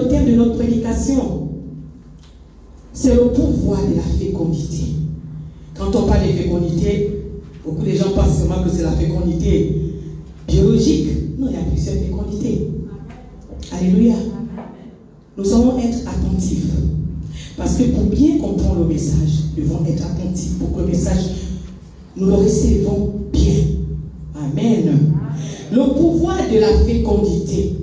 le thème de notre prédication. C'est le pouvoir de la fécondité. Quand on parle de fécondité, beaucoup de gens pensent seulement que c'est la fécondité biologique. Non, il y a plusieurs fécondités. Alléluia. Nous allons être attentifs. Parce que pour bien comprendre le message, nous devons être attentifs pour que le message, nous le recevons bien. Amen. Le pouvoir de la fécondité.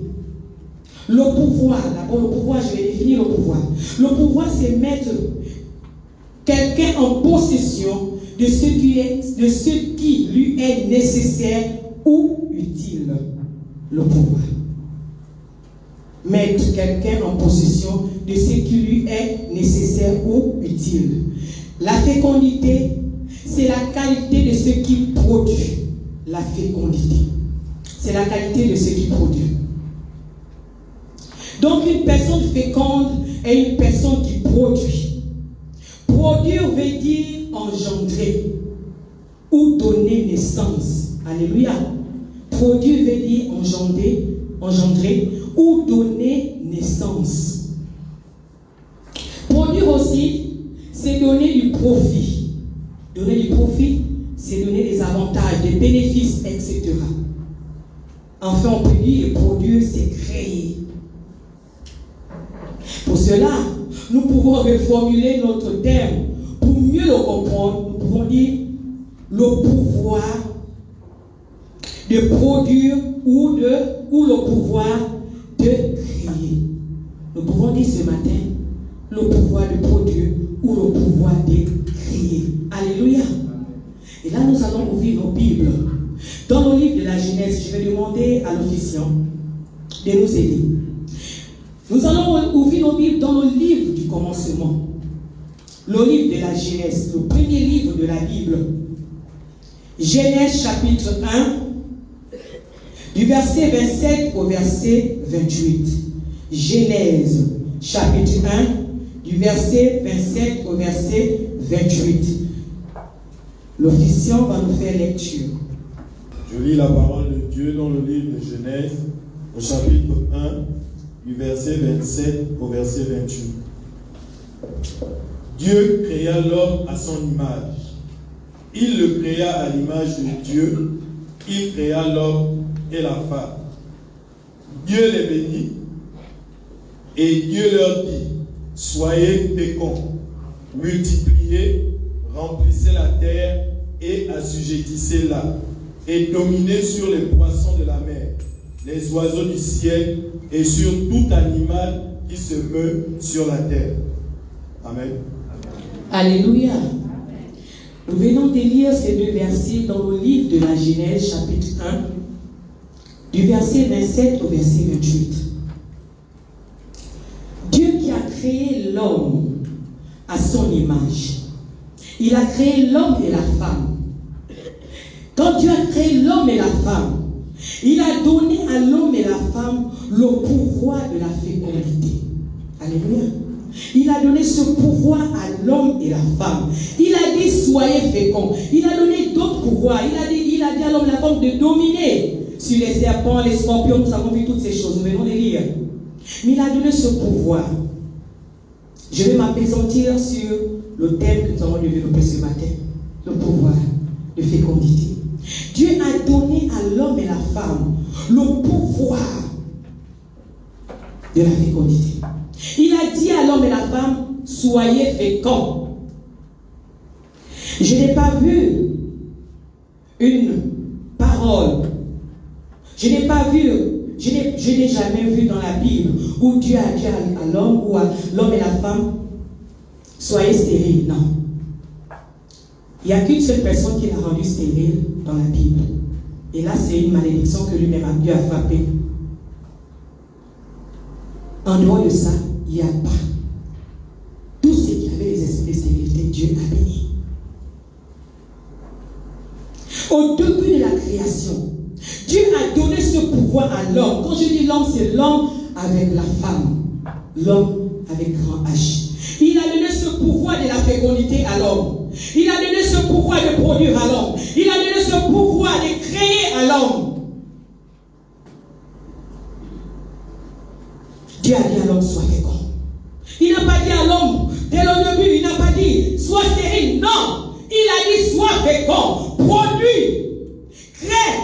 Le pouvoir, d'abord le pouvoir, je vais définir le pouvoir. Le pouvoir, c'est mettre quelqu'un en possession de ce qui lui est nécessaire ou utile. Le pouvoir. Mettre quelqu'un en possession de ce qui lui est nécessaire ou utile. La fécondité, c'est la qualité de ce qui produit. La fécondité, c'est la qualité de ce qui produit. Donc une personne féconde est une personne qui produit. Produire veut dire engendrer ou donner naissance. Alléluia. Produire veut dire engendrer ou donner naissance. Produire aussi, c'est donner du profit. Donner du profit, c'est donner des avantages, des bénéfices, etc. Enfin, on peut dire produire, c'est créer. Pour cela, nous pouvons reformuler notre terme. Pour mieux le comprendre, nous pouvons dire le pouvoir de produire ou le pouvoir de créer. Nous pouvons dire ce matin le pouvoir de produire ou le pouvoir de créer. Alléluia. Et là, nous allons ouvrir nos Bibles. Dans le livre de la Genèse, je vais demander à l'officiant de nous aider. Nous allons ouvrir nos Bibles dans le livre du commencement. Le livre de la Genèse, le premier livre de la Bible. Genèse chapitre 1, du verset 27 au verset 28. Genèse chapitre 1, du verset 27 au verset 28. L'officiant va nous faire lecture. Je lis la parole de Dieu dans le livre de Genèse, au chapitre 1, du verset 27 au verset 28. Dieu créa l'homme à son image. Il le créa à l'image de Dieu. Il créa l'homme et la femme. Dieu les bénit et Dieu leur dit: soyez féconds, multipliez, remplissez la terre et assujettissez-la, et dominez sur les poissons de la mer, les oiseaux du ciel et sur tout animal qui se meut sur la terre. Amen. Alléluia. Nous venons de lire ces deux versets dans le livre de la Genèse, chapitre 1, du verset 27 au verset 28. Dieu qui a créé l'homme à son image, il a créé l'homme et la femme. Quand Dieu a créé l'homme et la femme, il a donné à l'homme et la femme le pouvoir de la fécondité. Alléluia. Il a donné ce pouvoir à l'homme et la femme. Il a dit soyez féconds. Il a donné d'autres pouvoirs. Il a dit à l'homme et la femme de dominer sur les serpents, les scorpions. Nous avons vu toutes ces choses. Nous venons de lire. Mais il a donné ce pouvoir. Je vais m'appesantir sur le thème que nous avons développé ce matin. Le pouvoir de fécondité. Dieu a donné à l'homme et la femme le pouvoir de la fécondité. Il a dit à l'homme et la femme, soyez féconds. Je n'ai pas vu une parole. Je n'ai jamais vu dans la Bible où Dieu a dit à l'homme ou à l'homme et la femme, soyez stériles. Non. Il n'y a qu'une seule personne qui l'a rendu stérile dans la Bible. Et là, c'est une malédiction que lui-même a Dieu a frappé. En dehors de ça, il n'y a pas. Tout ce qui avait les esprits de stérilité, Dieu a béni. Au début de la création, Dieu a donné ce pouvoir à l'homme. Quand je dis l'homme, c'est l'homme avec la femme. L'homme avec grand H. Il a donné ce pouvoir de la fécondité à l'homme. Il a donné ce pouvoir de produire à l'homme. Il a donné ce pouvoir de créer à l'homme. Dieu a dit à l'homme, sois sois fécond. Il n'a pas dit à l'homme, dès le début, il n'a pas dit, sois stérile. Non, il a dit, sois fécond, produis, crée.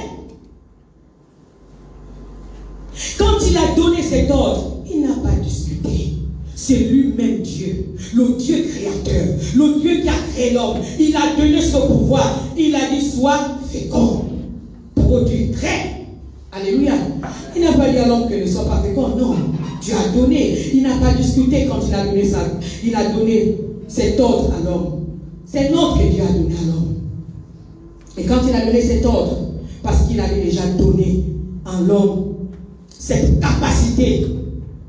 Quand il a donné cet ordre, il n'a pas discuté. C'est lui-même Dieu, le Dieu créateur, le Dieu qui a créé l'homme. Il a donné ce pouvoir. Il a dit, sois fécond, produis, crée. Alléluia. Il n'a pas dit à l'homme que ne soit pas fécond. Non, Dieu a donné. Il n'a pas discuté quand il a donné ça. Il a donné cet ordre à l'homme. C'est l'ordre que Dieu a donné à l'homme. Et quand il a donné cet ordre, parce qu'il avait déjà donné à l'homme cette capacité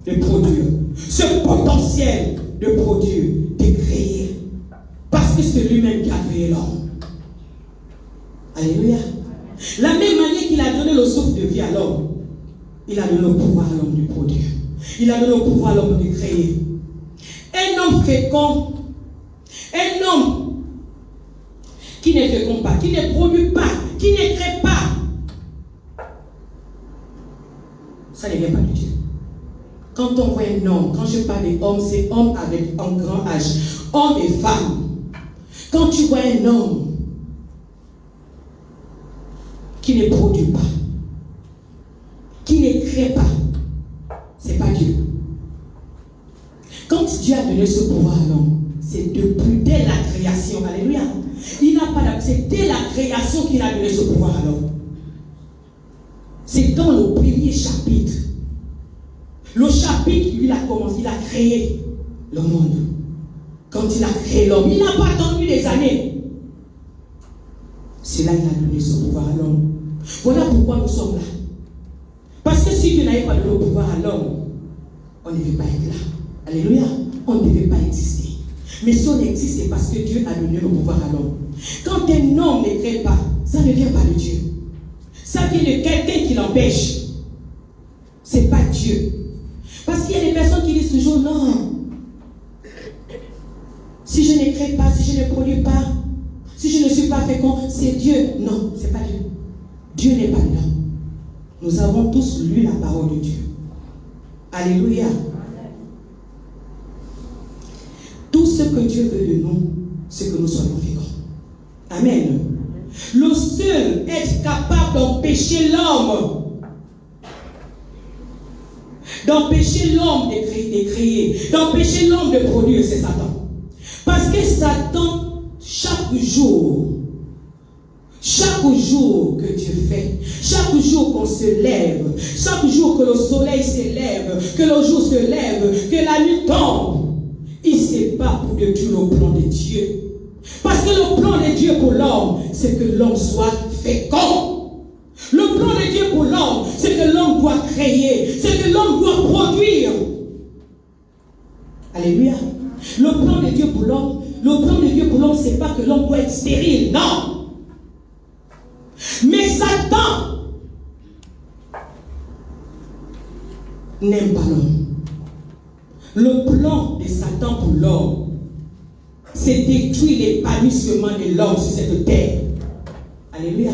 de produire, ce potentiel de produire, de créer, parce que c'est lui-même qui a créé l'homme. Alléluia. La même manière qu'il a donné le souffle de vie à l'homme, il a donné le pouvoir à l'homme de produire. Il a donné le pouvoir à l'homme de créer. Un homme fécond, un homme qui ne féconde pas, qui ne produit pas, qui ne crée pas, ça ne vient pas de Dieu. Quand on voit un homme, quand je parle d'homme, c'est homme avec un grand H, homme et femme. Quand tu vois un homme qui ne produit pas, qui ne crée pas, c'est pas Dieu. Quand Dieu a donné ce pouvoir à l'homme, c'est dès la création. Alléluia. Il n'a pas c'est dès la création qu'il a donné ce pouvoir à l'homme. C'est dans le premier chapitre. Le chapitre, lui, il a commencé, il a créé le monde. Quand il a créé l'homme, il n'a pas attendu des années. C'est là qu'il a donné ce pouvoir à l'homme. Voilà pourquoi nous sommes là. Parce que si Dieu n'avait pas donné le pouvoir à l'homme, on ne devait pas être là. Alléluia. On ne devait pas exister. Mais si on existe, c'est parce que Dieu a donné le pouvoir à l'homme. Quand un homme ne crée pas, ça ne vient pas de Dieu. Ça vient de quelqu'un qui l'empêche. Ce n'est pas Dieu. Parce qu'il y a des personnes qui disent toujours non. Si je ne crée pas, si je ne produis pas, si je ne suis pas fécond, c'est Dieu. Non, ce n'est pas Dieu. Dieu n'est pas là. Nous avons tous lu la parole de Dieu. Alléluia. Tout ce que Dieu veut de nous, c'est que nous soyons féconds. Amen. Le seul être capable d'empêcher l'homme, de créer, d'empêcher l'homme de produire, c'est Satan. Parce que Satan, chaque jour que Dieu fait, chaque jour qu'on se lève, chaque jour que le soleil se lève, que le jour se lève, que la nuit tombe, il se bat pour détruire le plan de Dieu. Parce que le plan de Dieu pour l'homme, c'est que l'homme soit fécond. Le plan de Dieu pour l'homme, c'est que l'homme doit créer, c'est que l'homme doit produire. Alléluia. Le plan de Dieu pour l'homme, c'est pas que l'homme doit être stérile, non. Mais Satan n'aime pas l'homme. Le plan de Satan pour l'homme, c'est détruire l'épanouissement de l'homme sur cette terre. Alléluia.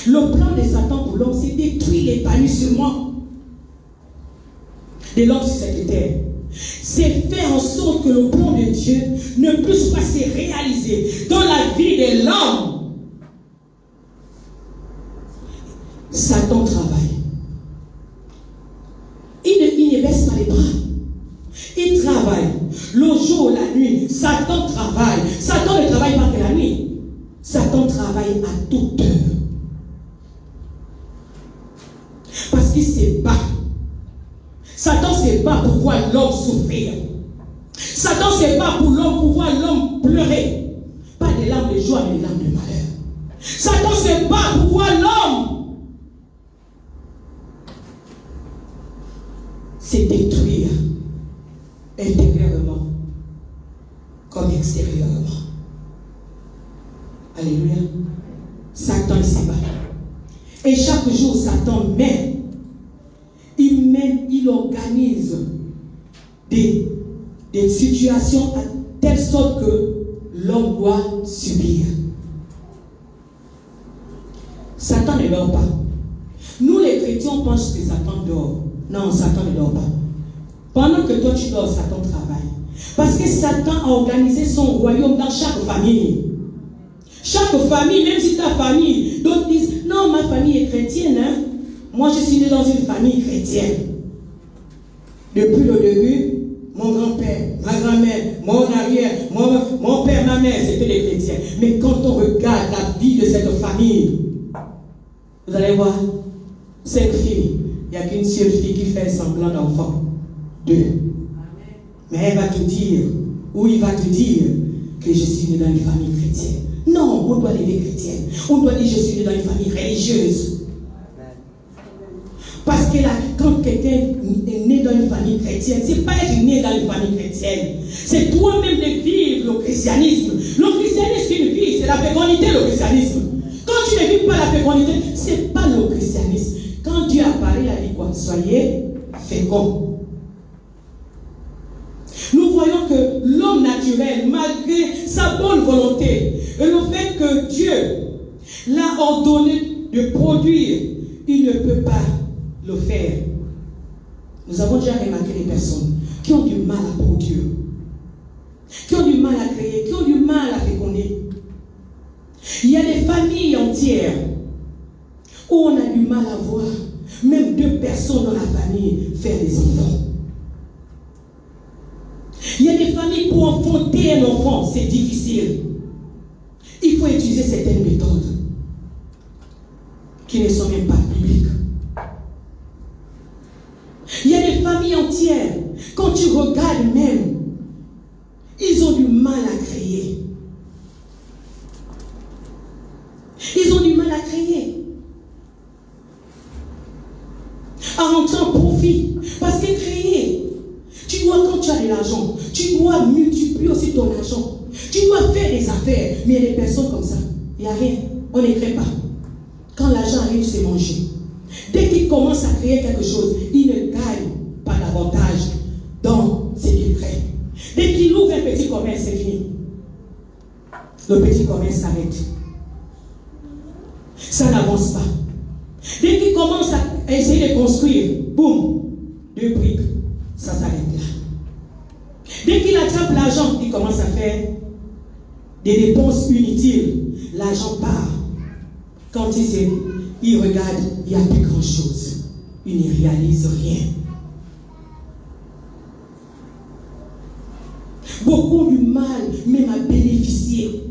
Le plan de Satan pour l'homme, c'est détruire l'épanouissement de l'homme sur cette terre. C'est faire en sorte que le plan de Dieu ne puisse pas se réaliser dans la vie de l'homme. Satan travaille. Il ne baisse pas les bras. Il travaille. Le jour, la nuit, Satan travaille. Satan ne travaille pas que la nuit. Satan travaille à toute heure. Parce qu'il se bat. Satan se bat pour voir l'homme souffrir. Satan se bat pour voir l'homme pleurer. Pas des larmes de joie, mais des larmes de malheur. Satan se bat pour voir l'homme se détruire intérieurement comme extérieurement. Alléluia. Satan il se bat. Et chaque jour, Satan il organise des situations à telle sorte que l'homme doit subir. Satan ne dort pas. Nous les chrétiens pensons que Satan dort. Non, Satan ne dort pas. Pendant que toi tu dors, Satan travaille. Parce que Satan a organisé son royaume dans chaque famille. Chaque famille, même si ta famille, d'autres disent, non, ma famille est chrétienne. Hein? Moi, je suis né dans une famille chrétienne. Depuis le début, mon grand-père, ma grand-mère, mon arrière, mon père, ma mère, c'était des chrétiens. Mais quand on regarde la vie de cette famille, vous allez voir, 5 filles, il n'y a qu'une seule fille qui fait semblant d'enfant. 2. Mais elle va te dire, ou il va te dire, que je suis né dans une famille chrétienne. Non, on doit l'élever chrétienne. On doit dire, je suis né dans une famille religieuse. Parce que là, quand quelqu'un est né dans une famille chrétienne, ce n'est pas être né dans une famille chrétienne. C'est toi-même de vivre le christianisme. Le christianisme, c'est une vie, c'est la fécondité, le christianisme. Quand tu ne vis pas la fécondité, ce n'est pas le christianisme. Quand Dieu a parlé, il a dit quoi? Soyez féconds. Nous voyons que l'homme naturel, malgré sa bonne volonté, et le fait que Dieu l'a ordonné de produire, il ne peut pas le faire. Nous avons déjà remarqué des personnes qui ont du mal à produire, qui ont du mal à créer, qui ont du mal à féconder. Il y a des familles entières où on a du mal à voir même 2 personnes dans la famille faire des enfants. Il y a des familles pour enfanter un enfant, c'est difficile. Il faut utiliser certaines méthodes qui ne sont même pas bibliques. Il y a des familles entières, quand tu regardes même, ils ont du mal à créer. Ils ont du mal à créer. À rentrer en profit. Parce que créer, tu dois, quand tu as de l'argent, tu dois multiplier aussi ton argent. Tu dois faire des affaires. Mais il y a des personnes comme ça. Il n'y a rien. On ne crée pas. Quand l'argent arrive, c'est manger. Dès qu'il commence à créer quelque chose, il ne gagne pas davantage dans ce qu'il crée. Dès qu'il ouvre un petit commerce, c'est fini. Le petit commerce s'arrête. Ça n'avance pas. Dès qu'il commence à essayer de construire, boum, 2 briques, ça s'arrête là. Dès qu'il attrape l'argent, il commence à faire des dépenses inutiles. L'argent part. Quand il regarde, il n'y a plus grand chose. Il ne réalise rien. Beaucoup ont du mal même à bénéficier.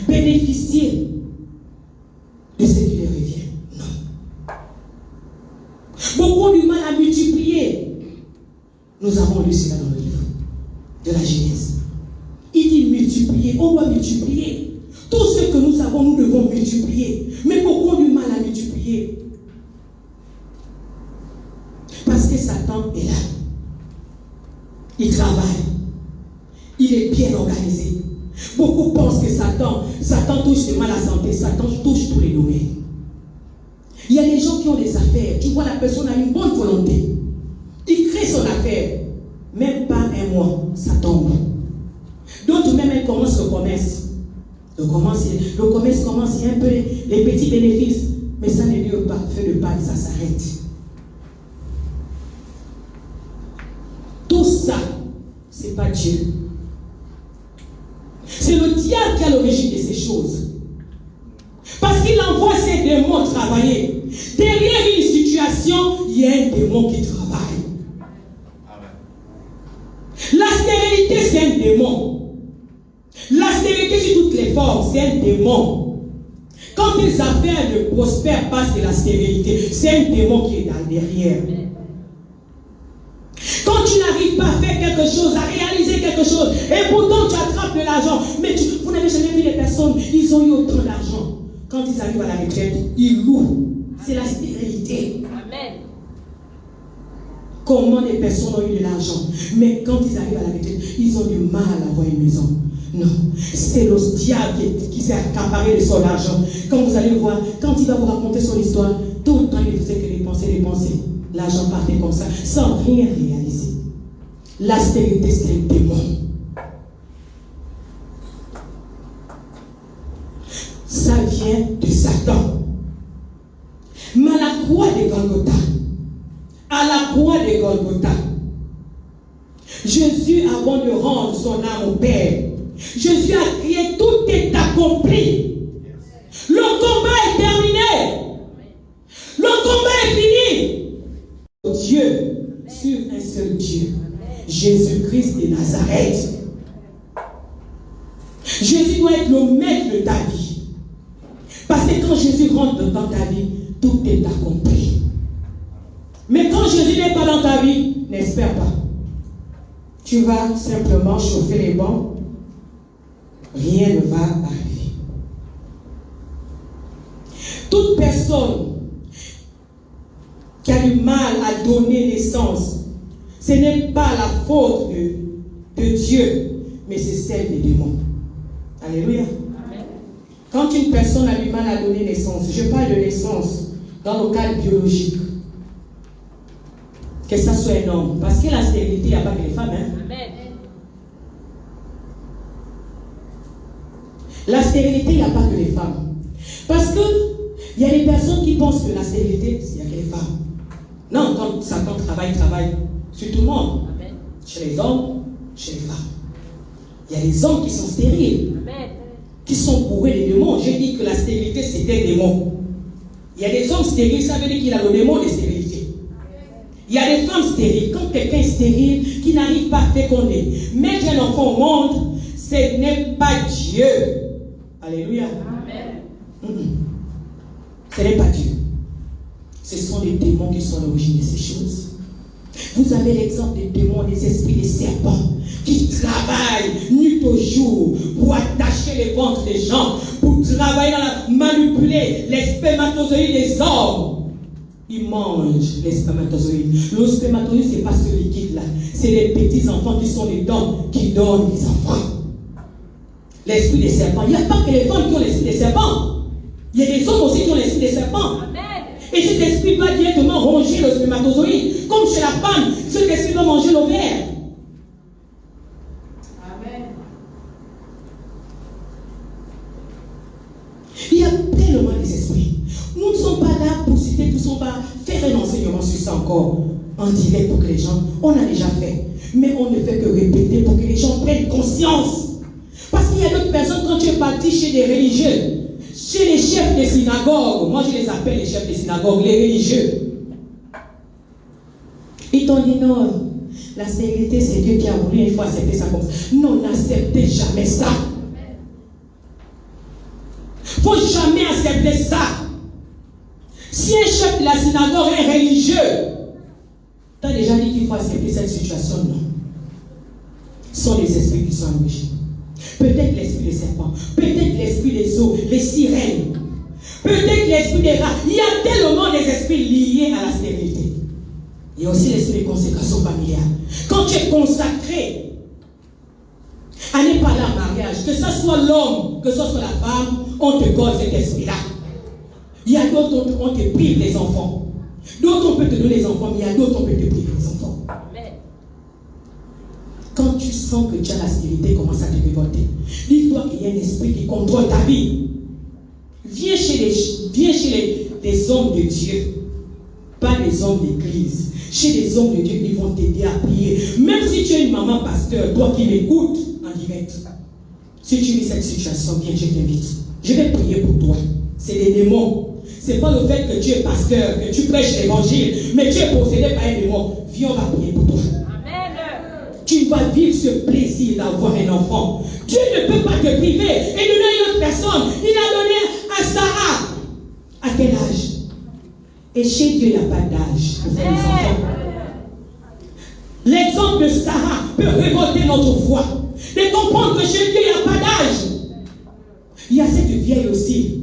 Bénéficier de ce qui leur revient. Non. Beaucoup ont du mal à multiplier. Nous avons lu cela dans le livre de la Genèse. Il dit multiplier. On doit multiplier. Tout ce que nous avons, nous devons multiplier. Mais beaucoup ont du mal à multiplier. Parce que Satan est là. Il travaille. Il est bien organisé. Beaucoup pensent que Satan touche seulement la santé. Satan touche tous les domaines. Il y a des gens qui ont des affaires. Tu vois, la personne a une bonne volonté. Il crée son affaire. Même pas un mois, ça tombe. D'autres même, elles commencent le commerce. Le commerce commence, il y a un peu les petits bénéfices. Mais ça ne dure pas. Feu de paille, ça s'arrête. Tout ça, ce n'est pas Dieu. C'est le diable qui a l'origine de ces choses. Parce qu'il envoie ses démons travailler. Derrière une situation, il y a un démon qui travaille. La stérilité, c'est un démon. La stérilité sur toutes les formes, c'est un démon. Quand les affaires ne prospèrent pas, c'est la stérilité. C'est un démon qui est derrière. Quand tu n'arrives pas à faire quelque chose, à réaliser quelque chose, et pourtant tu attrapes de l'argent, mais vous n'avez jamais vu les personnes, ils ont eu autant d'argent. Quand ils arrivent à la retraite, ils louent. C'est la stérilité. Amen. Comment les personnes ont eu de l'argent, mais quand ils arrivent à la retraite, ils ont du mal à avoir une maison. Non, c'est le diable qui s'est accaparé de son argent. Quand vous allez voir, quand il va vous raconter son histoire, tout le temps il ne faisait que dépenser. L'argent partait comme ça, sans rien réaliser. La stérilité, c'est un démon. Ça vient de Satan. Mais à la croix de Golgotha, à la Jésus, avant de rendre son âme au Père, Jésus a crié, tout est accompli. Le combat est terminé. Le combat est fini. Dieu, sur un seul Dieu, Jésus-Christ de Nazareth. Jésus doit être le maître de ta vie. Parce que quand Jésus rentre dans ta vie, tout est accompli. Mais quand Jésus n'est pas dans ta vie, n'espère pas. Tu vas simplement chauffer les bancs. Rien ne va arriver. Toute personne qui a du mal à donner naissance, ce n'est pas la faute de Dieu, mais c'est celle des démons. Alléluia. Amen. Quand une personne a du mal à donner naissance, je parle de naissance dans le cadre biologique, que ça soit un homme, parce que la stérilité, il n'y a pas que les femmes. Amen. La stérilité, il n'y a pas que les femmes. Parce que il y a des personnes qui pensent que la stérilité, il n'y a que les femmes. Non, quand Satan travaille sur tout le monde. Amen. Chez les hommes, chez les femmes. Il y a des hommes qui sont stériles, Amen. Qui sont bourrés de démons. J'ai dit que la stérilité, c'était un démon. Il y a des hommes stériles, ça veut dire qu'il a le démon de stérilité. Il y a des femmes stériles. Quand quelqu'un est stérile, qui n'arrive pas à féconder, mettre un enfant au monde, ce n'est pas Dieu. Alléluia. Amen. Ce n'est pas Dieu. Ce sont des démons qui sont à l'origine de ces choses. Vous avez l'exemple des démons, des esprits, des serpents qui travaillent nuit au jour pour attacher les ventres des gens, pour travailler manipuler les spermatozoïdes des hommes. Ils mangent les spermatozoïdes. Le spermatozoïde, ce n'est pas ce liquide-là. C'est les petits enfants qui sont dedans qui donnent les enfants. L'esprit des serpents. Il n'y a pas que les femmes qui ont l'esprit des serpents. Il y a des hommes aussi qui ont l'esprit des serpents. Et cet esprit va directement ronger le spermatozoïde. Comme chez la femme, cet esprit va manger l'ovaire. Amen. Il y a tellement des esprits. Nous ne sommes pas là pour citer, nous ne sommes pas faire un enseignement sur ça encore en direct pour que les gens, on a déjà fait. Mais on ne fait que répéter pour que les gens prennent conscience. Parce qu'il y a d'autres personnes, quand tu es parti chez des religieux, chez les chefs des synagogues, moi je les appelle les chefs des synagogues, les religieux. Ils t'ont dit non, la stérilité c'est Dieu qui a voulu, il faut accepter ça comme ça. Non, n'acceptez jamais ça. Il ne faut jamais accepter ça. Si un chef de la synagogue est religieux, tu as déjà dit qu'il faut accepter cette situation, non. Ce sont les esprits qui sont à l'origine. Peut-être l'esprit des serpents, peut-être l'esprit des eaux, les sirènes, peut-être l'esprit des rats. Il y a tellement des esprits liés à la stérilité. Il y a aussi l'esprit de consécration familiale. Quand tu es consacré à ne pas aller en mariage, que ce soit l'homme, que ce soit la femme, on te cause cet esprit-là. Il y a d'autres, on te prive les enfants. D'autres, on peut te donner les enfants, mais il y a d'autres, on peut te priver les enfants. Quand tu sens que tu as la stérilité, commence à te révolter. Dis-toi qu'il y a un esprit qui contrôle ta vie. Viens chez les hommes de Dieu, pas les hommes d'église. Chez les hommes de Dieu, ils vont t'aider à prier. Même si tu es une maman pasteur, toi qui m'écoutes en direct, si tu vis cette situation, viens, je t'invite. Je vais prier pour toi. C'est des démons. Ce n'est pas le fait que tu es pasteur, que tu prêches l'évangile, mais tu es possédé par un démon. Viens, on va prier pour toi. Tu vas vivre ce plaisir d'avoir un enfant. Dieu ne peut pas te priver et donner à une autre personne. Il a donné à Sarah. À quel âge? Et chez Dieu, il n'y a pas d'âge pour faire des enfants. L'exemple de Sarah peut révolter notre foi. De comprendre que chez Dieu, il n'y a pas d'âge. Il y a cette vieille aussi.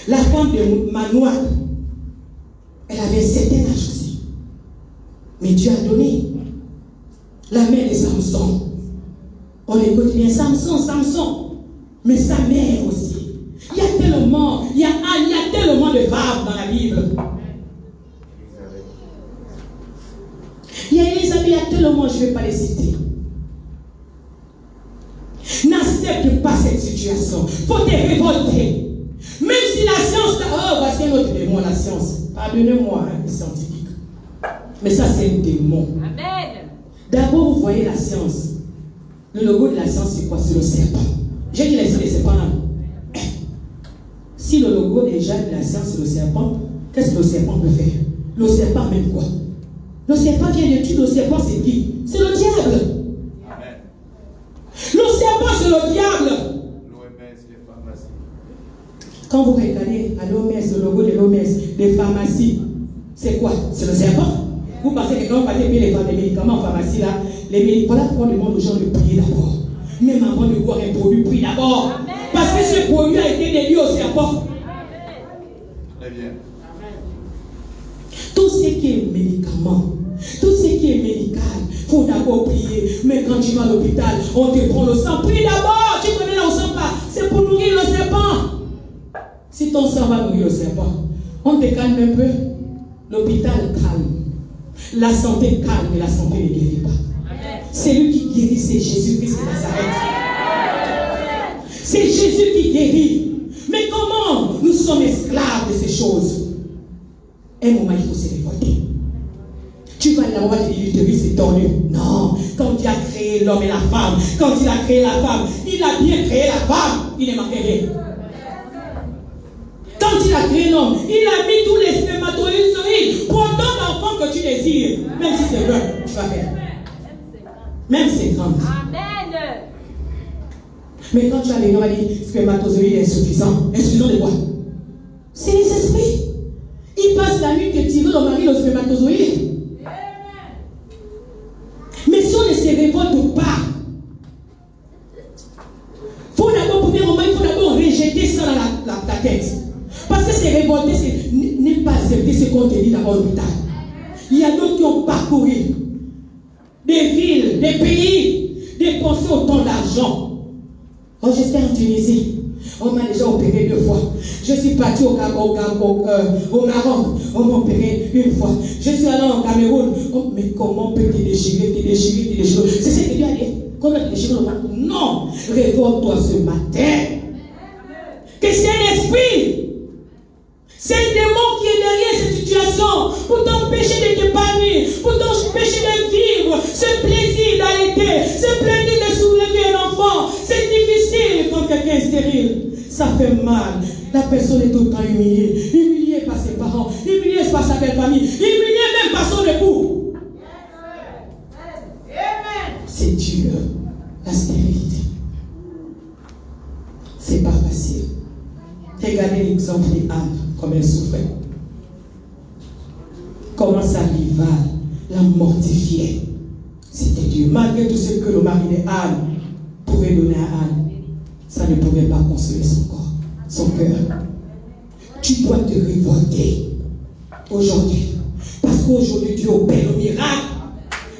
La femme de Manoah. Elle avait un certain âge aussi. Mais Dieu a donné. La mère de Samson. On écoute bien Samson. Mais sa mère aussi. Il y a tellement de femmes dans la Bible. Il y a Élisabeth, il y a tellement, je ne vais pas les citer. N'accepte pas cette situation. Il faut te révolter. Même si la science, voici un autre démon, la science. Pardonnez-moi, les scientifiques. Mais ça, c'est un démon. Amen. D'abord, vous voyez la science. Le logo de la science, c'est quoi? C'est le serpent. J'ai dit les serpents là. Si le logo déjà de la science, c'est le serpent, qu'est-ce que le serpent peut faire? Le serpent même quoi? Le serpent vient d'étude, le serpent c'est qui? C'est le diable. Amen. Le serpent c'est le diable. L'OMS, les pharmacies. Quand vous regardez à l'OMS, le logo de l'OMS, les pharmacies, c'est quoi? C'est le serpent. Vous pensez que quand vous partez payer les médicaments en pharmacie là, les médicaments, voilà pourquoi on demande aux gens de prier d'abord. Même avant de boire un produit, prie d'abord. Amen. Parce que ce produit a été dédié au serpent. Très bien. Tout ce qui est médicament, tout ce qui est médical, il faut d'abord prier. Mais quand tu vas à l'hôpital, on te prend le sang. Prie d'abord. Tu connais là, on ne sent pas. C'est pour nourrir le serpent. Si ton sang va nourrir le serpent, on te calme un peu. L'hôpital calme. La santé calme, mais la santé ne guérit pas. C'est lui qui guérit, c'est Jésus-Christ de Nazareth. C'est Jésus qui guérit. Mais comment nous sommes esclaves de ces choses? Un moment, il faut se révolter. Tu vas là-bas, tu dis, l'utérus c'est tordu. Non, quand il a créé l'homme et la femme, quand il a créé la femme, il a bien créé la femme, il ne manquait rien. Quand il a créé l'homme, il a mis tous les spermatozoïdes pour autant d'enfants que tu désires. Même si c'est vrai, tu vas faire. Même si c'est grand. Amen. Mais quand tu as les gens, on va dire spermatozoïdes insuffisants. Insuffisants de quoi? C'est les esprits. Ils passent la nuit que tirer le mari le spermatozoïde. Mais si on ne se révolte pas, faut d'abord, premièrement, il faut d'abord rejeter ça dans ta tête. Parce que c'est révolter, c'est ne pas accepter ce qu'on te dit d'abord à l'hôpital. Il y a d'autres qui ont parcouru des villes, des pays, dépensé autant d'argent. Oh, j'étais en Tunisie. On m'a déjà opéré 2 fois. Je suis parti au Maroc. On m'a opéré 1 fois. Je suis allé au Cameroun. Oh, mais comment on peut te déchirer? C'est ce que Dieu a dit. Comment te déchirer le ventre? Non. Révolte-toi ce matin. Que c'est un esprit. C'est le démon qui est derrière cette situation pour t'empêcher de t'épanouir, pour t'empêcher de vivre ce plaisir d'allaiter, ce plaisir de soulever un enfant. C'est difficile quand quelqu'un est stérile. Ça fait mal. La personne est tout le temps humiliée. Humiliée par ses parents, humiliée par sa belle famille, humiliée même par son époux. C'est dur, la stérilité. C'est pas facile. Regardez l'exemple d'Anne, comme elle souffrait. Comment sa rivale la mortifiait. C'était Dieu. Malgré tout ce que le mari d'Anne pouvait donner à Anne, ça ne pouvait pas consoler son corps, son cœur. Tu dois te révolter aujourd'hui. Parce qu'aujourd'hui, Dieu opère le miracle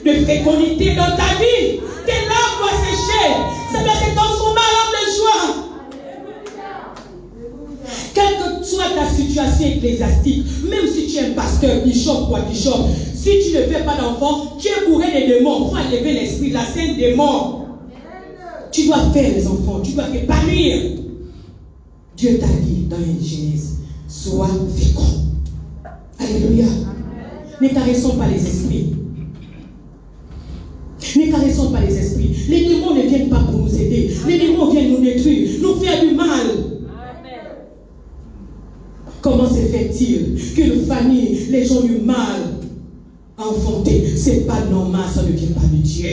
de fécondité dans ta vie. Tes larmes doivent sécher. Ça doit se transformer en larmes de joie. Quelle que soit ta situation ecclésiastique, même si tu es un pasteur, bishop ou bishop, si tu ne fais pas d'enfant, tu es bourré de démons. Faut enlever l'esprit, la scène des morts. Tu dois faire les enfants, tu dois t'épanouir. Dieu t'a dit dans une Genèse, sois fécond. Alléluia. Ne caressons pas les esprits. Ne caressons pas les esprits. Les démons ne viennent pas pour nous aider. Les démons viennent nous détruire, nous faire du mal. Comment se fait-il qu'une famille, les gens du mal enfantés, c'est pas normal, ça ne vient pas de Dieu.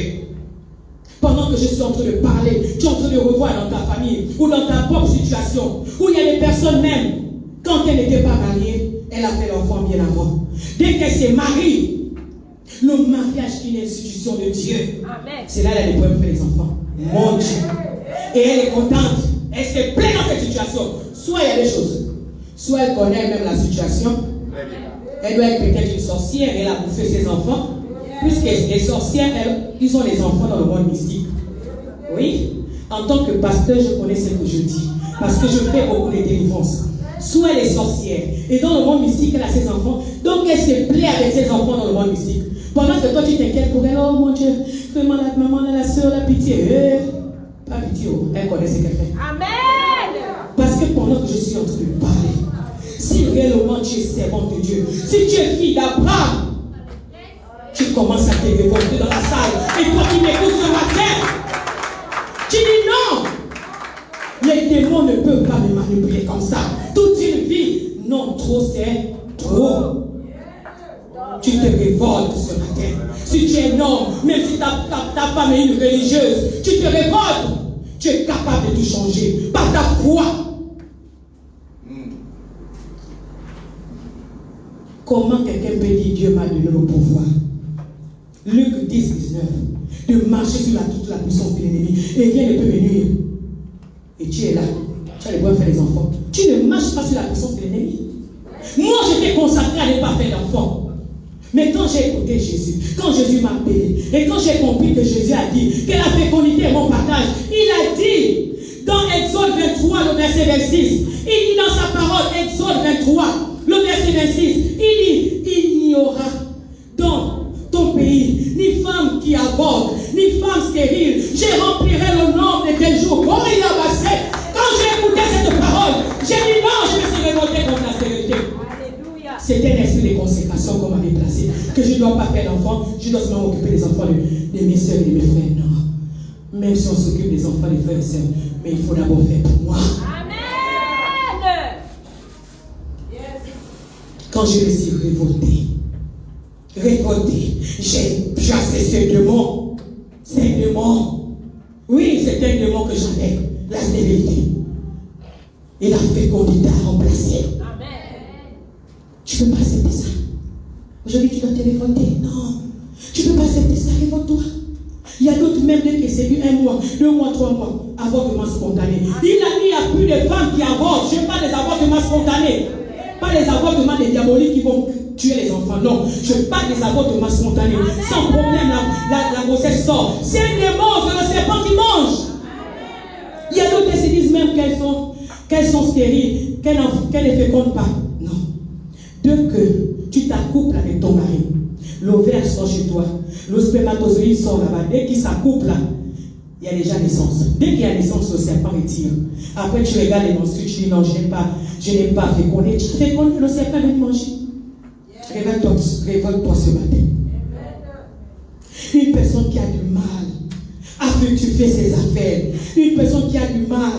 Pendant que je suis en train de parler, tu es en train de revoir dans ta famille ou dans ta propre situation, où il y a des personnes même, quand elle n'était pas mariée, elle a fait l'enfant bien avant. Dès qu'elle s'est mariée, le mariage est une institution de Dieu. C'est là qu'elle a des problèmes pour les enfants. Mon Dieu. Et elle est contente. Elle se plaît dans cette situation. Soit il y a des choses. Soit elle connaît même la situation. Elle doit être peut-être une sorcière. Elle a bouffé ses enfants. Puisque les sorcières, ils ont les enfants dans le monde mystique. Oui. En tant que pasteur, je connais ce que je dis. Parce que je fais beaucoup de délivrances. Soit elle est sorcière. Et dans le monde mystique, elle a ses enfants. Donc elle se plaît avec ses enfants dans le monde mystique. Pendant que toi tu t'inquiètes pour elle. Oh mon Dieu, fais-moi la maman, la soeur, la pitié. Pas pitié. Elle connaît ce qu'elle fait. Amen. Parce que pendant que je suis en train de parler, si réellement tu es servante de Dieu, si tu es fille d'Abraham, Tu commences à te révolter dans la salle. Et toi qui m'écoutes ce matin, tu dis non. Les démons ne peuvent pas me manipuler comme ça. Toute une vie. Non, trop c'est trop. Tu te révoltes ce matin. Si tu es un homme, même si ta femme est une religieuse, tu te révoltes. Tu es capable de tout changer par ta foi. Comment quelqu'un peut dire Dieu m'a donné le pouvoir? Luc 10, 19. De marcher sur toute la puissance de l'ennemi. Et rien ne peut me nuire. Et tu es là. Tu as le droit de faire des enfants. Tu ne marches pas sur la puissance de l'ennemi. Moi, j'étais consacré à ne pas faire d'enfants. Mais quand j'ai écouté Jésus, quand Jésus m'a appelé, et quand j'ai compris que Jésus a dit que la fécondité est mon partage, il a dit dans Exode 23, le verset 26, il dit dans sa parole, Exode 23, le verset 26, il dit, il n'y aura dans ton pays ni femme qui avorte, ni femme stérile. Je remplirai le nombre de tes jours. Comment il a passé? Quand j'ai écouté cette parole, j'ai dit non, je me suis révolté contre la stérilité. C'était un esprit de consécration qu'on m'avait placé. Que je ne dois pas faire d'enfants, je dois seulement m'occuper des enfants de mes soeurs et de mes frères. Non. Même si on s'occupe des enfants des frères et sœurs, mais il faut d'abord faire pour moi. Amen. Quand je me suis révolté, j'ai chassé ce démon. C'est un démon. Oui, c'est un démon que j'avais. La stérilité. Et la fécondité a remplacé. Tu ne peux pas accepter ça. Aujourd'hui, tu dois te révolter. Non. Tu ne peux pas accepter ça. Révolte-toi. Il y a d'autres même qui séduisent 1 mois, 2 mois, 3 mois. Avortement spontané. Il n'y a plus de femmes qui avortent. Je parle des avortements spontanés. Pas les avortements des diaboliques qui vont tuer les enfants. Non. Je parle des avortements spontanés. Sans problème, la grossesse sort. C'est un démon, c'est le serpent qui mange. Il y a d'autres qui se disent même qu'elles sont stériles, qu'elles ne fécondent pas. Non. Dès que tu t'accouples avec ton mari, l'ovaire sort chez toi, le spermatozoïde sort là-bas. Dès qu'il s'accouple là, il y a déjà naissance. Dès qu'il y a naissance, le serpent retire. Après, tu regardes les menstrues, tu dis non, je n'ai pas fécondé. Tu fécondes, le serpent va te manger. Révolte-toi ce matin. Une personne qui a du mal à fructifier ses affaires, une personne qui a du mal,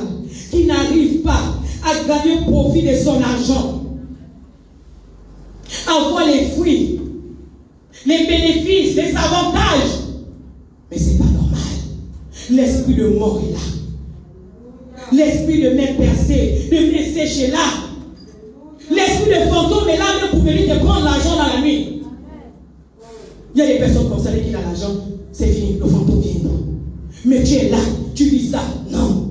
qui n'arrive pas à gagner profit de son argent, avoir les fruits, les bénéfices, les avantages. Mais ce n'est pas normal. L'esprit de mort est là. L'esprit de main percée, de main séchée est là. L'esprit de fantôme est là même pour venir te prendre l'argent dans la nuit. Il y a des personnes comme ça qui ont l'argent, c'est fini, le fantôme vient. Mais tu es là, tu vis ça. Non.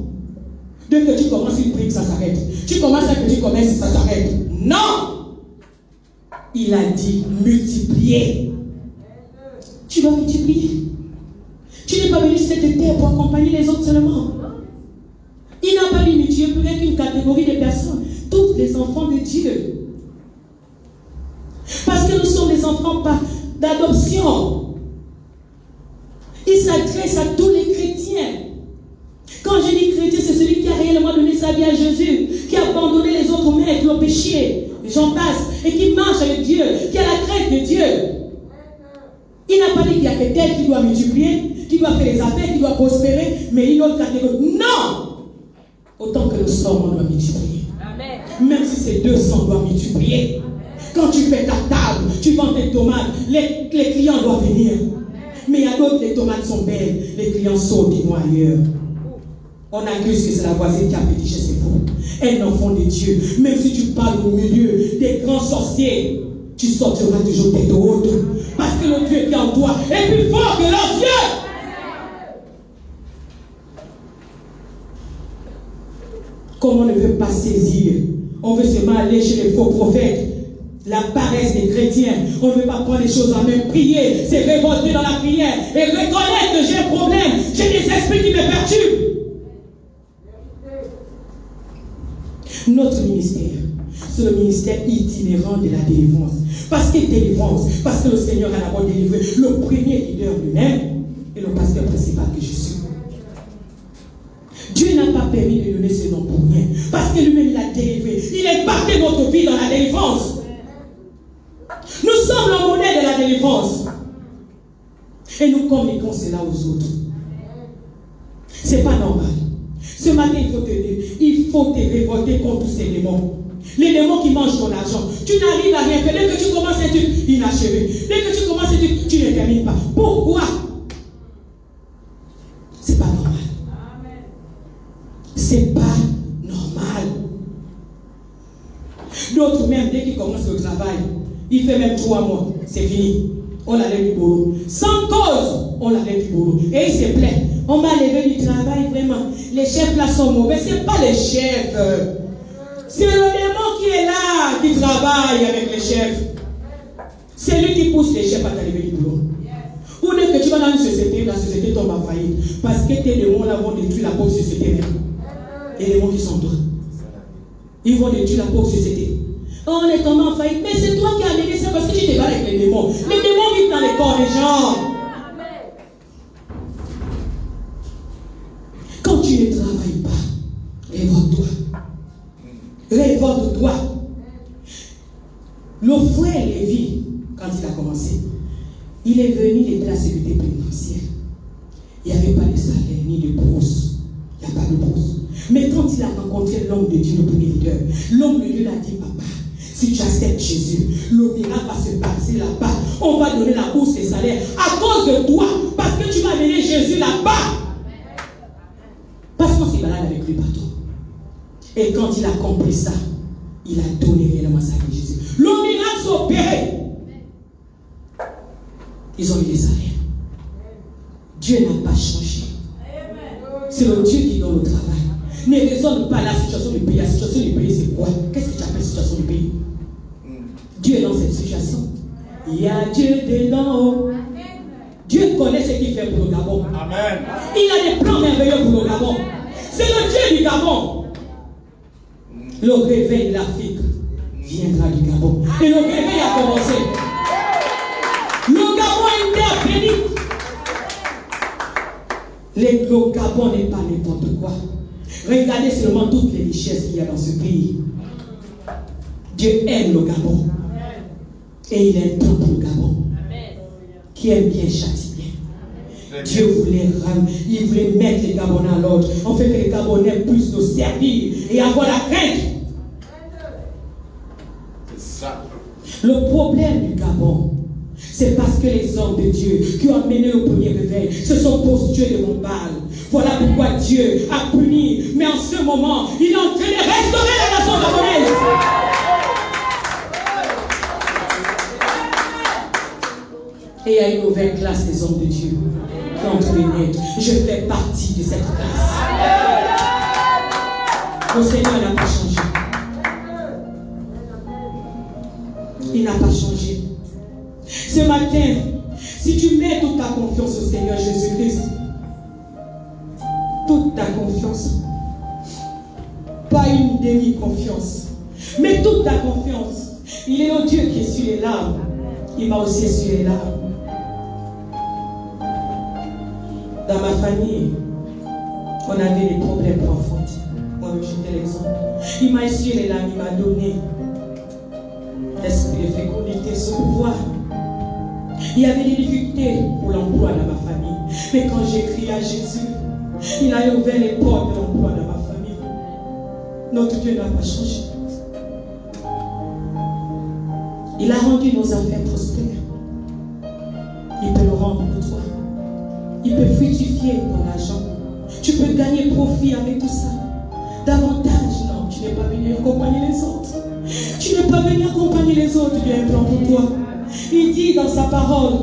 Dès que tu commences une brique, ça s'arrête. Tu commences un petit commerce, ça s'arrête. Non. Il a dit multiplier. Tu dois multiplier. Tu n'es pas venu sur cette terre pour accompagner les autres seulement. Il n'a pas dit multiplier plus qu'une catégorie de personnes. Tous les enfants de Dieu. Parce que nous sommes des enfants d'adoption. Il s'adresse à tous les chrétiens. Quand je dis chrétien, c'est celui qui a réellement donné sa vie à Jésus, qui a abandonné les autres maîtres, le péché, j'en passe, et qui marche avec Dieu, qui a la crainte de Dieu. Il n'a pas dit qu'il y a que tel qui doit multiplier, qui doit faire les affaires, qui doit prospérer, mais une autre catégorie. Non! Autant que nous sommes, on doit multiplier. Amen. Même si c'est 200, on doit multiplier. Amen. Quand tu fais ta table, tu vends tes tomates, les clients doivent venir. Amen. Mais il y a d'autres, les tomates sont belles, les clients sautent, ils vont ailleurs. On accuse que c'est la voisine qui a pétiché, c'est faux. Un enfant de Dieu, même si tu parles au milieu des grands sorciers, tu sortiras toujours tête haute. Parce que le Dieu qui est en toi est plus fort que leur Dieu. Comme on ne veut pas saisir, on veut seulement aller chez les faux prophètes. La paresse des chrétiens, on ne veut pas prendre les choses en main, prier, c'est révolter dans la prière et reconnaître que j'ai un problème, j'ai des esprits qui me perturbent. Notre ministère, c'est le ministère itinérant de la délivrance. Parce que délivrance, parce que le Seigneur a d'abord délivré le premier leader lui-même et le pasteur principal que je suis. Dieu n'a pas permis de donner ce nom pour rien. Parce que lui-même il a délivré. Il a impacté notre vie dans la délivrance. Nous sommes la monnaie de la délivrance. Et nous communiquons cela aux autres. C'est pas normal. Ce matin, il faut te révolter contre tous ces démons. Les démons qui mangent ton argent. Tu n'arrives à rien faire. Dès que tu commences un truc inachevé. Dès que tu commences un truc, tu ne termines pas. Pourquoi? C'est pas normal. C'est pas normal. D'autres même, dès qu'ils commencent le travail, il fait même 3 mois. C'est fini. On l'enlève du boulot. Sans cause, on l'enlève du boulot. Et il se plaît. On m'a levé du travail, vraiment. Les chefs là sont mauvais. Ce n'est pas les chefs. C'est le démon qui est là, qui travaille avec les chefs. C'est lui qui pousse les chefs à t'arriver du boulot. Ou dès que tu vas dans une société, la société tombe en faillite. Parce que tes démons là vont détruire la pauvre société même. Et les démons qui sont toi. Ils vont détruire la pauvre société. On est tombé en faillite. Mais c'est toi qui as amené ça parce que tu te bats avec les démons. Les démons vivent dans les corps des gens. Quand tu ne travailles pas, révolte-toi. Révolte-toi. Le frère Lévi, quand il a commencé, il est venu de la sécurité pénitentiaire. Il n'y avait pas de salaire ni de bourse. Il n'y a pas de bourse. Mais quand il a rencontré l'homme de Dieu, le premier leader, l'homme de Dieu l'a dit, papa, si tu acceptes Jésus, le miracle va se passer là-bas. On va donner la bourse et salaire à cause de toi, parce que tu vas amener Jésus là-bas. Parce qu'on s'est malade avec lui partout. Et quand il a compris ça, il a donné réellement sa vie à Jésus. Le miracle s'est opéré. Ils ont eu des salaires. Dieu n'a pas changé. C'est le Dieu qui donne le travail. Ne raisonne pas la situation du pays. La situation du pays, c'est quoi? Qu'est-ce que tu appelles situation du pays? Dieu est dans cette situation. Il y a Dieu dedans. Dieu connaît ce qu'il fait pour le Gabon. Amen. Il a des plans merveilleux pour le Gabon. C'est le Dieu du Gabon. Le réveil de l'Afrique viendra du Gabon. Et le réveil a commencé. Le Gabon est une terre bénie. Le Gabon n'est pas n'importe quoi. Regardez seulement toutes les richesses qu'il y a dans ce pays. Dieu aime le Gabon. Et il aime tout pour le Gabon. Qui aime bien châtie bien. Dieu il voulait mettre les Gabonais à l'ordre. En fait, que les Gabonais puissent nous servir et avoir la crainte. C'est ça. Le problème du Gabon, c'est parce que les hommes de Dieu qui ont amené le premier réveil se sont postés devant Baal. Voilà pourquoi Dieu a puni. Mais en ce moment, il est en train de restaurer la nation gabonaise. Et il y a une nouvelle classe des hommes de Dieu qui ont entré naître. Je fais partie de cette classe. Le Seigneur n'a pas changé. Il n'a pas changé. Ce matin, si tu mets toute ta confiance au Seigneur Jésus-Christ, toute ta confiance, pas une demi-confiance, mais toute ta confiance, il est le Dieu qui essuie les larmes. Il va aussi essuyer les larmes. Dans ma famille, on avait des problèmes pour enfanter. Moi, j'étais l'exemple. Il m'a essuyé les larmes, il m'a donné l'esprit de fécondité, ce pouvoir. Il y avait des difficultés pour l'emploi dans ma famille. Mais quand j'ai crié à Jésus, il a ouvert les portes de l'emploi dans ma famille. Notre Dieu n'a pas changé. Il a rendu nos affaires prospères. Il peut le rendre pour toi. Il peut fructifier ton argent. Tu peux gagner profit avec tout ça. Davantage, non, tu n'es pas venu accompagner les autres. Tu n'es pas venu accompagner les autres, il y a un plan pour toi. Il dit dans sa parole,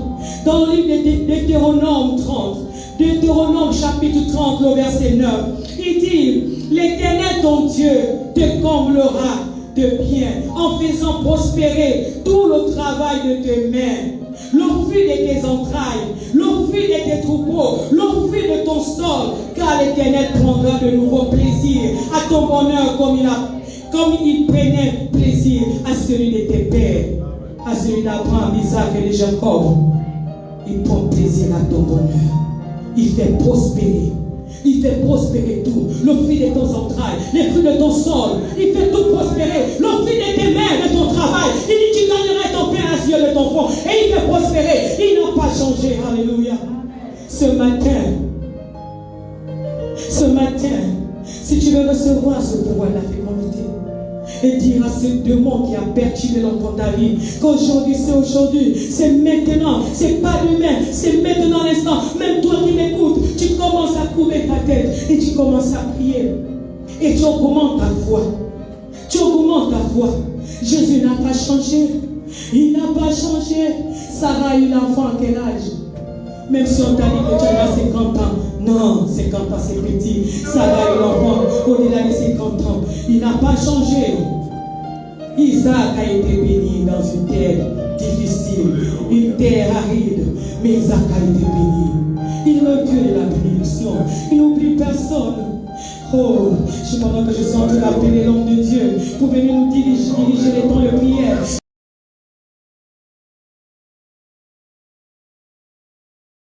dans le livre de Deutéronome 30, Deutéronome chapitre 30, le verset 9, il dit, l'Éternel ton Dieu te comblera de bien en faisant prospérer tout le travail de tes mains, le fruit de tes entrailles, le fruit de tes troupeaux, le fruit de ton sol, car l'Éternel prendra de nouveau plaisir à ton bonheur comme il prenait plaisir à celui de tes pères, à celui d'Abraham, d'Isaac et de Jacob. Il prend plaisir à ton bonheur. Il fait prospérer. Il fait prospérer tout. Le fruit de ton entrailles, les fruits de ton sol. Il fait tout prospérer. Le fruit de tes mains, de ton travail. Il dit tu gagneras ton pain à nature de ton front et il fait prospérer. Il n'a pas changé. Alléluia. Ce matin, si tu veux recevoir ce pouvoir de la fécondité et dire à ces démons qui a perturbé dans ta vie qu'aujourd'hui, c'est maintenant, c'est pas demain, c'est maintenant l'instant. Même toi qui m'écoutes, tu commences à courber ta tête et tu commences à prier et tu augmentes ta foi. Jésus n'a pas changé. Il n'a pas changé. Sarah a eu l'enfant à quel âge? Même si on t'a dit que tu as 50 ans. Non, 50 ans c'est petit. Sarah a eu l'enfant au-delà de 50 ans. Il n'a pas changé. Isaac a été béni dans une terre difficile, une terre aride. Mais Isaac a été béni. Il est le Dieu de la bénédiction. Il n'oublie personne. Oh, je suis pendant que je sens l'appeler l'homme de Dieu pour venir nous diriger les temps de prière.